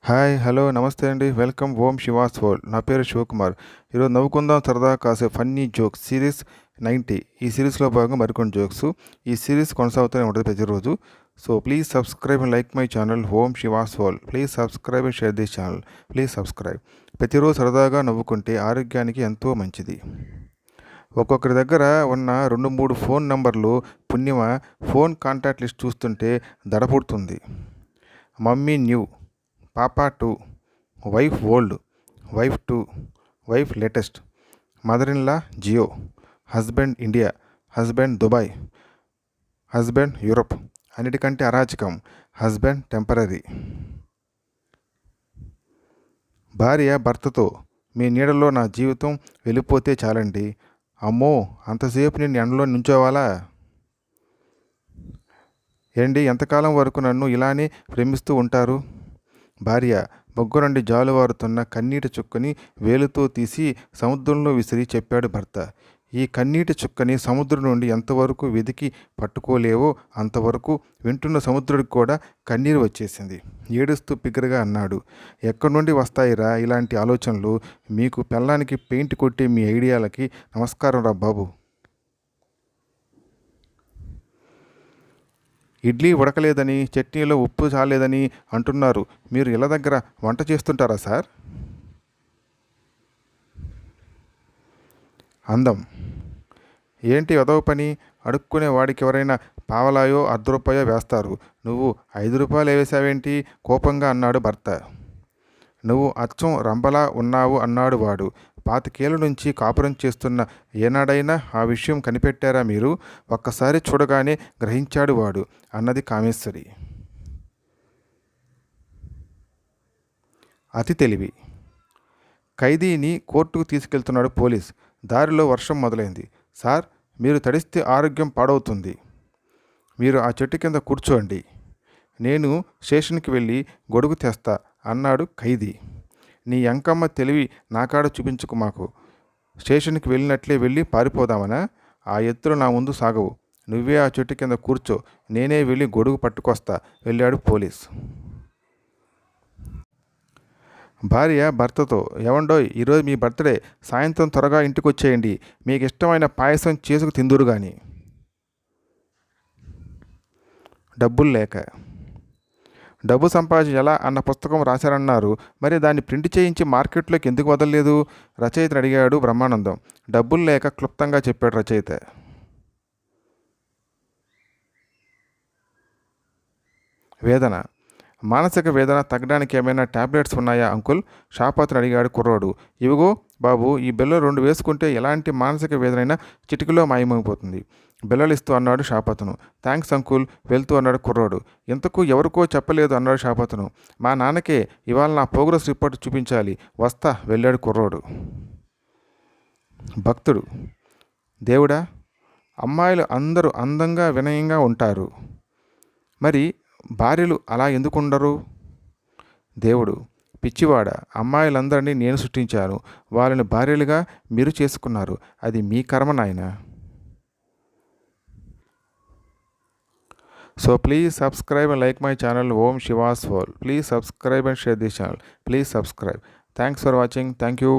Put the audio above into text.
Hi hello నమస్తే అండి welcome ఓం Shiva's world. నా పేరు శివకుమార్. ఈరోజు నవ్వుకుందాం సరదా కాసే ఫన్నీ జోక్స్ సిరీస్ 90. ఈ సిరీస్లో భాగంగా మరికొన్ని జోక్స్. ఈ సిరీస్ కొనసాగుతూనే ఉంటుంది ప్రతిరోజు. So please subscribe and like my channel Om Shiva's world. Please subscribe and share this channel. Please subscribe. ప్రతిరోజు సరదాగా నవ్వుకుంటే ఆరోగ్యానికి ఎంతో మంచిది. ఒక్కొక్కరి దగ్గర ఉన్న 2-3 ఫోన్ నంబర్లు పుణ్యమ ఫోన్ కాంటాక్ట్ లిస్ట్ చూస్తుంటే దడపుడుతుంది. Mummy new, papa 2, wife old, wife 2, wife latest, mother in law Jio, husband India, husband Dubai, husband Europe, అన్నిటికంటే అరాచకం హస్బెండ్ టెంపరరీ. భార్య భర్తతో, మీ నీడలో నా జీవితం వెళ్ళిపోతే చాలండి. అమ్మో, అంతసేపు నేను ఎండలో నుంచోవాలా? ఏంటి, ఎంతకాలం వరకు నన్ను ఇలానే ప్రేమిస్తూ ఉంటారు? భార్య బొగ్గు నుండి జాలువారుతున్న కన్నీటి చుక్కని వేలుతో తీసి సముద్రంలో విసిరి చెప్పాడు భర్త. ఈ కన్నీటి చుక్కని సముద్రం నుండి ఎంతవరకు వెతికి పట్టుకోలేవో అంతవరకు వింటున్న సముద్రుడికి కూడా కన్నీరు వచ్చేసింది. ఏడుస్తూ బిగ్గరగా అన్నాడు, ఎక్కడి నుండి వస్తాయిరా ఇలాంటి ఆలోచనలు? మీకు పెళ్ళానికి పెయింట్ కొట్టే మీ ఐడియాలకి నమస్కారం రా బాబు. ఇడ్లీ ఉడకలేదని, చట్నీలో ఉప్పు చాలేదని అంటున్నారు. మీరు ఇళ్ళ దగ్గర వంట చేస్తుంటారా సార్? అందం. ఏంటి వదవ పని? అడుక్కునే వాడికి ఎవరైనా పావలాయో ₹1 వేస్తారు. నువ్వు ₹5 వేసావేంటి? కోపంగా అన్నాడు భర్త. నువ్వు అచ్చం రంబలా ఉన్నావు అన్నాడు వాడు. 25 నుంచి కాపురం చేస్తున్న ఏనాడైనా ఆ విషయం కనిపెట్టారా మీరు? ఒక్కసారి చూడగానే గ్రహించాడు వాడు అన్నది కామేశ్వరి. అతి తెలివి. ఖైదీని కోర్టుకు తీసుకెళ్తున్నాడు పోలీస్. దారిలో వర్షం మొదలైంది. సార్, మీరు తడిస్తే ఆరోగ్యం పాడవుతుంది. మీరు ఆ చెట్టు కింద కూర్చోండి, నేను స్టేషన్కి వెళ్ళి గొడుగు తెస్తా అన్నాడు ఖైదీ. నీ ఎంకమ్మ తెలివి నాకాడ చూపించుకు మాకు. స్టేషన్కి వెళ్ళినట్లే వెళ్ళి పారిపోదామనా? ఆ ఎత్తులు నా ముందు సాగవు. నువ్వే ఆ చెట్టు కింద కూర్చో, నేనే వెళ్ళి గొడుగు పట్టుకొస్తా వెళ్ళాడు పోలీస్. భార్య భర్తతో, ఏవండోయ్, ఈరోజు మీ బర్త్డే, సాయంత్రం త్వరగా ఇంటికి వచ్చేయండి. మీకు ఇష్టమైన పాయసం చేసుకు తిందురు గాని. డబ్బులు లేక. డబ్బు సంపాదించి ఎలా అన్న పుస్తకం రాశారన్నారు. మరి దాన్ని ప్రింట్ చేయించి మార్కెట్లోకి ఎందుకు వదలలేదు? రచయితను అడిగాడు బ్రహ్మానందం. డబ్బులు లేక క్లుప్తంగా చెప్పాడు రచయిత. వేదన. మానసిక వేదన తగ్గడానికి ఏమైనా టాబ్లెట్స్ ఉన్నాయా అంకుల్? షాపత్రుని అడిగాడు కుర్రోడు. ఇవిగో బాబు, ఈ బిళ్ళలు 2 వేసుకుంటే ఎలాంటి మానసిక వేదనైనా చిటికలో మాయమైపోతుంది. బిళ్ళలిస్తూ అన్నాడు షాపతను. థ్యాంక్స్ అంకుల్, వెళ్తూ అన్నాడు కుర్రోడు. ఇంతకు ఎవరికో చెప్పలేదు అన్నాడు షాపతను. మా నాన్నకే ఇవాళ నా ప్రోగ్రెస్ రిపోర్ట్ చూపించాలి, వస్తా వెళ్ళాడు కుర్రోడు. భక్తుడు. దేవుడా, అమ్మాయిలు అందరూ అందంగా వినయంగా ఉంటారు, మరి భార్యలు అలా ఎందుకుండరు? దేవుడు, పిచ్చివాడ, అమ్మాయిలందరినీ నేను సృష్టించాను, వాళ్ళని భార్యలుగా మీరు చేసుకున్నారు, అది మీ కర్మ నాయనా. So please subscribe and like my channel Om Shivas World. Please subscribe and share this channel. Please subscribe. Thanks for watching. Thank you.